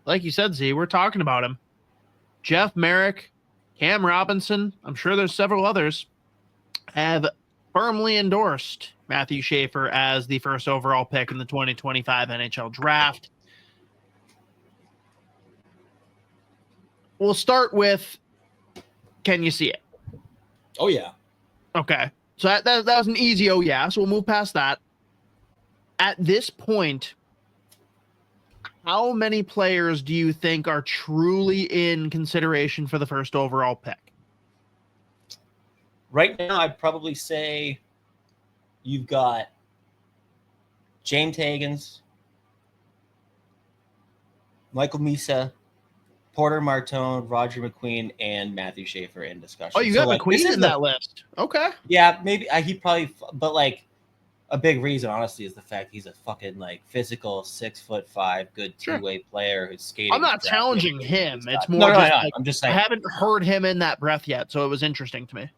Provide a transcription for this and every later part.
like you said, Z, we're talking about him. Jeff Merrick, Cam Robinson, I'm sure there's several others, have firmly endorsed Matthew Schaefer as the first overall pick in the 2025 NHL draft. We'll start with, can you see it? Oh, yeah. Okay. So that was an easy oh yeah, so we'll move past that. At this point, how many players do you think are truly in consideration for the first overall pick? Right now, I'd probably say you've got James Hagens, Michael Misa, Porter Martone, Roger McQueen, and Matthew Schaefer in discussion. Oh, you got McQueen in that list. Okay. Yeah, maybe he probably, but like a big reason, honestly, is the fact he's a fucking like physical 6'5" good two-way player who's skating. I'm not challenging him. It's more just like, I'm just saying. I haven't heard him in that breath yet, so it was interesting to me.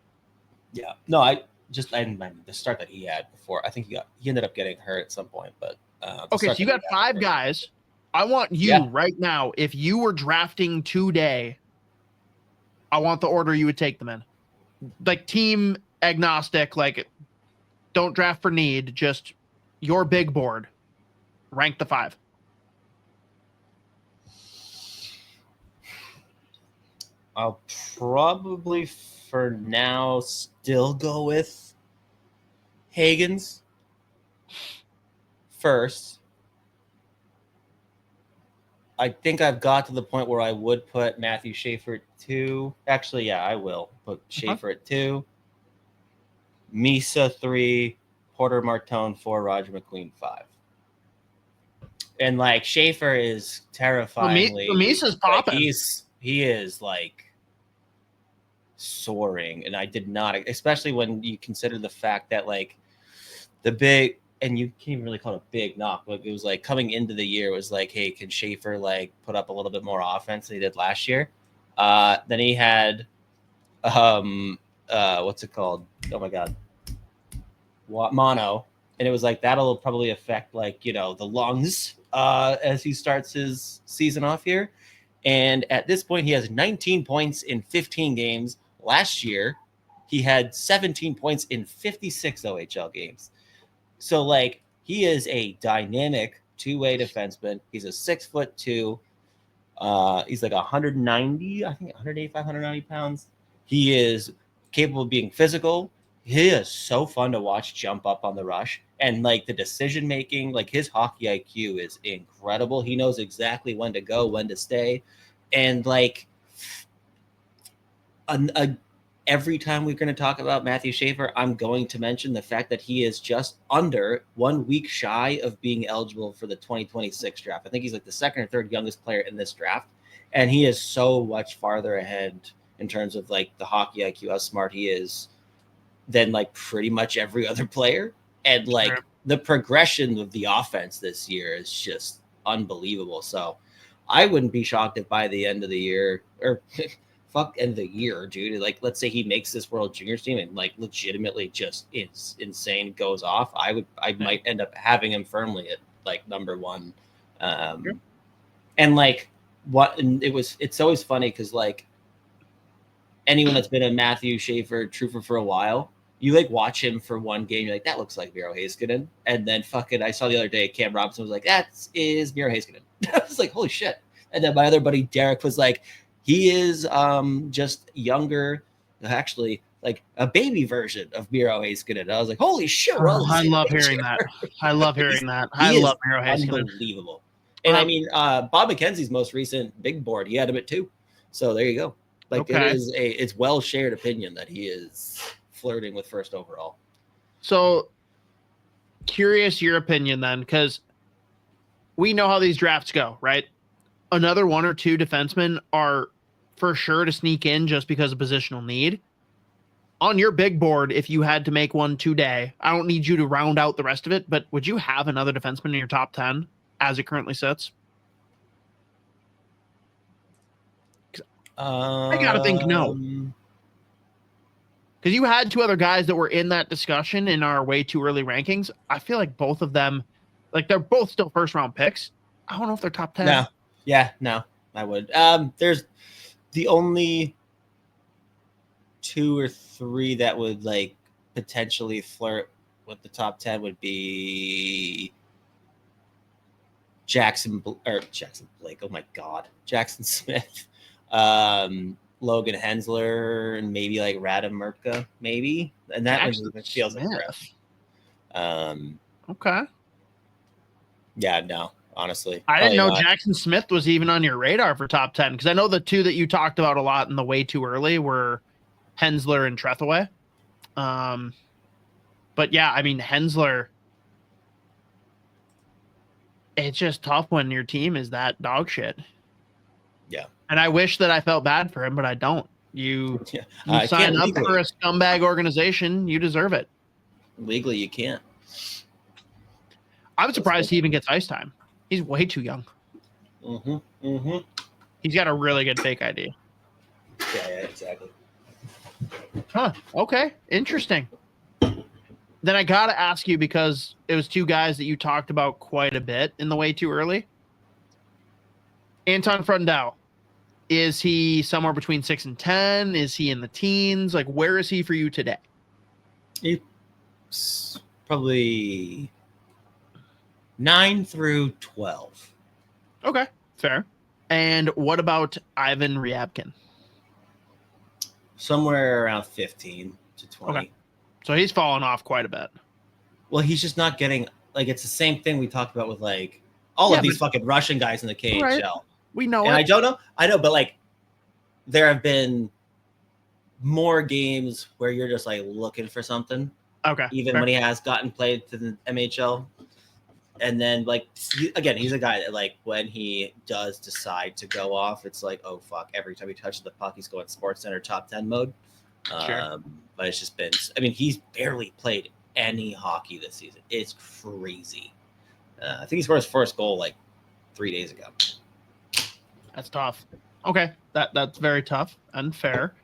Yeah. No, I the start that he had before. I think he ended up getting hurt at some point, but okay, so you got 5 guys. I want you right now, if you were drafting today, I want the order you would take them in. Like team agnostic, like don't draft for need, just your big board. Rank the 5. I'll probably for now still go with Hagens first. I think I've got to the point where I would put Matthew Schaefer at 2. Actually, yeah, I will put Schaefer at 2. Misa 3, Porter Martone 4, Roger McQueen 5. And like Schaefer is terrifyingly. Misa's popping. He is like soaring, and I did not, especially when you consider the fact that like the big. And you can't even really call it a big knock, but it was like coming into the year, it was like, hey, can Schaefer like put up a little bit more offense than he did last year? Then he had, what's it called? Oh my God. Mono. And it was like, that'll probably affect like, the lungs as he starts his season off here. And at this point, he has 19 points in 15 games. Last year, he had 17 points in 56 OHL games. So, like, he is a dynamic two-way defenseman. He's a 6'2". He's like 190, I think 185, 190 pounds. He is capable of being physical. He is so fun to watch jump up on the rush. And, like, the decision-making, like, his hockey IQ is incredible. He knows exactly when to go, when to stay. And, like, every time we're going to talk about Matthew Schaefer, I'm going to mention the fact that he is just under 1 week shy of being eligible for the 2026 draft. I think he's like the second or third youngest player in this draft. And he is so much farther ahead in terms of like the hockey IQ, how smart he is than like pretty much every other player. And like the progression of the offense this year is just unbelievable. So I wouldn't be shocked if by the end of the year or end of the year, dude. Like, let's say he makes this World Juniors team and like legitimately just it's insane, goes off. I might end up having him firmly at like number 1. And like it's always funny because like anyone that's been a Matthew Schaefer truther for a while, you like watch him for one game, you're like, that looks like Miro Heiskanen. And then I saw the other day Cam Robinson was like, that is Miro Heiskanen. I was like, holy shit. And then my other buddy Derek was like, he is just younger, actually, like a baby version of Miro Heiskanen. I was like, holy shit. I love hearing that. I love hearing that. I love Miro Heiskanen. Unbelievable. And I mean, Bob McKenzie's most recent big board, he had him at 2. So there you go. Like it's well shared opinion that he is flirting with first overall. So curious your opinion then, because we know how these drafts go, right? Another 1 or 2 defensemen are for sure to sneak in just because of positional need. On your big board, if you had to make one today, I don't need you to round out the rest of it, but would you have another defenseman in your top 10 as it currently sits? I gotta think no. Because you had 2 other guys that were in that discussion in our way too early rankings. I feel like both of them, like they're both still first round picks. I don't know if they're top 10. No. Yeah, no, I would. There's the only 2 or 3 that would like potentially flirt with the top 10 would be Jackson Blake. Oh my God, Jackson Smith, Logan Hensler, and maybe like Radim Murtka, maybe. And that Jackson one feels like Smith. okay. Okay. Yeah, no, honestly, I didn't probably know not. Jackson Smith was even on your radar for top 10 because I know the 2 that you talked about a lot in the way too early were Hensler and Trethaway. But yeah, I mean, Hensler, it's just tough when your team is that dog shit. Yeah. And I wish that I felt bad for him, but I don't. You sign up legally. for a scumbag organization, you deserve it. Legally, you can't. I'm surprised he even gets ice time. He's way too young. Mm-hmm. Mm-hmm. He's got a really good fake ID. Yeah, exactly. Huh. Okay. Interesting. Then I got to ask you, because it was 2 guys that you talked about quite a bit in the way too early. Anton Frundell. Is he somewhere between 6 and 10? Is he in the teens? Like, where is he for you today? He's probably 9 through 12. Okay. Fair. And what about Ivan Ryabkin? Somewhere around 15 to 20. Okay. So he's fallen off quite a bit. Well, he's just not getting, like, it's the same thing we talked about with, like, all of these fucking Russian guys in the KHL. Right. We know and it. I don't know. I know, but, like, there have been more games where you're just, like, looking for something. Okay. Even fair. when he has gotten played to the MHL. And then, like, again, he's a guy that, like, when he does decide to go off, it's like, oh, fuck. Every time he touches the puck, he's going Sports Center top 10 mode. Sure. But it's just been, I mean, he's barely played any hockey this season. It's crazy. I think he scored his first goal, like, 3 days ago. That's tough. Okay. That's very tough and fair.